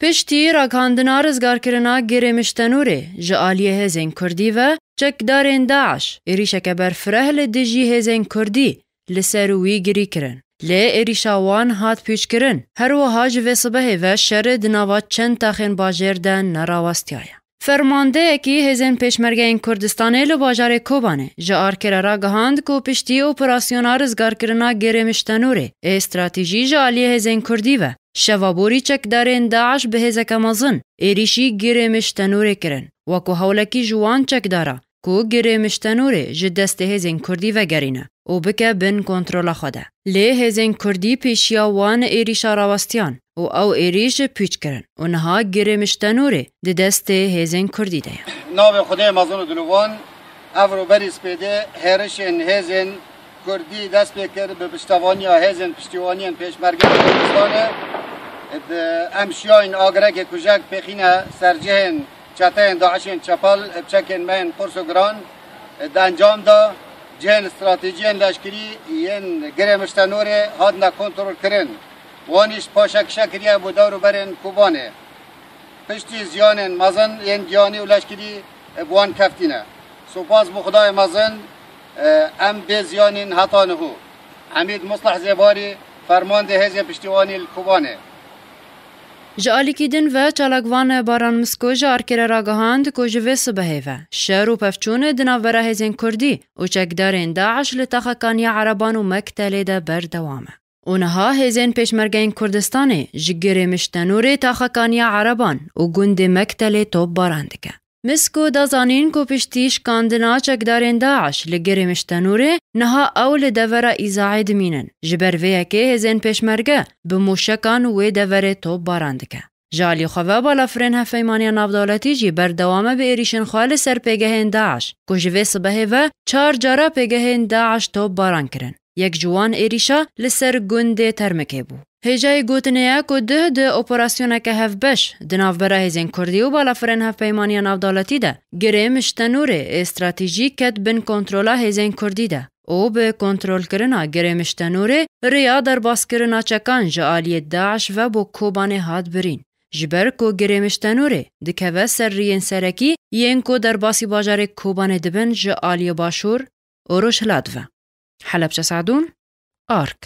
پشتی راکاندنا رزگارکرنا گرمشتنوره جعالیه هزین کردی و چکدارین داعش ایریشک برفره لدجی هزین کردی لسروی گری کرن. لی ایریشاوان هات پیش کرن. هر وها جوه صبح و شر دناوات چند تاخین باجر دن نراواستیایا. فرمانده اکی هزین پیشمرگه این کردستانه لباجار کوبانه. جار کرارا گهاند کو پشتی اپراسیونا رزگار کرنا گرمشتنوره. استراتیجی جعالی هزین کردی و شوابوری چکدارین داعش به هزک مزن. ایریشی گرمشتنوره کرن. وکو هولکی جوان چکدارا. کو گرمشتنوره جدست هزین کردی و گرینه. او بکه بن کنترل خوده. لی هزین کردی پیشیا وان ایریشا راوستیان. او ایریش پیچ کرن. اونها گرمشتنوره ده دست هزین کردی ده. ناو خدای مزون دلوان افرو بریس پیده هرشن هزین کردی دست بکر به پشتوانی هزین پشتوانی پیشمرگه کردستانه. امشیاین آگره که کجک بخینه سرجهن چتاین داعشین چپال بچکن من پرسوگران انجام دا جهن استراتیجیان لشکری ین گرمشتنوره هاد نکنترل کرن. وانیش پاشک شکریه بودارو برن کوبانه. پشتی زیانن مزن ین گیانی و لشکری بوان کفتینه. سپاس بخدای مزن ام به زیانین هطانه هو. حمید مصلح زیباری فرمانده هزی پشتیوانی کوبانه. جالی کدین و چالگوان باران مسکو جار کرده راگهاند کو جوه صبحه و شهر و پفچون دناوره هزین کردی و چکدارین داعش لتخکانی عربان و مکتله ده بردوامه. اونها هزین پیشمرگین کردستانه جگره مشتنوره تخکانی عربان و گند مکتله توب باراندکه. مسکو دازانین کو پشتیش کاندنا چکدارین داعش لگره مشتنوره نها اول دوره ایزاعی دمینن. جبر ویه که هزین پیشمرگه بموشکان و دوره توب باراندکه. جالی خواه بالا فرین هفیمانی نافدولتی جی بردوامه به ایریشن خوال سر پیگهین داعش کو جوه صبحه و 4 جارا پیگهین داعش توب باران کرن. یک جوان ایریشا لسر گنده ترمکه بو. هجای گوتنیا کو ده اپراسیونه که هف بش دناف بره هزین کردی و بالا فرن هف پیمانی نافدولتی ده گره مشتنوره استراتیجی کت بن کنترولا هزین کردی ده. او به کنترل کرنا گره مشتنوره ریا در باس کرنا چکان جعالی داعش و بو کوبانه هاد برین. جبر کو گره مشتنوره دکوه سر ریین سرکی ین کو در باسی باجار کوبانه دبن جعالی باشور اوروش لادوه. حلب سعدون آرک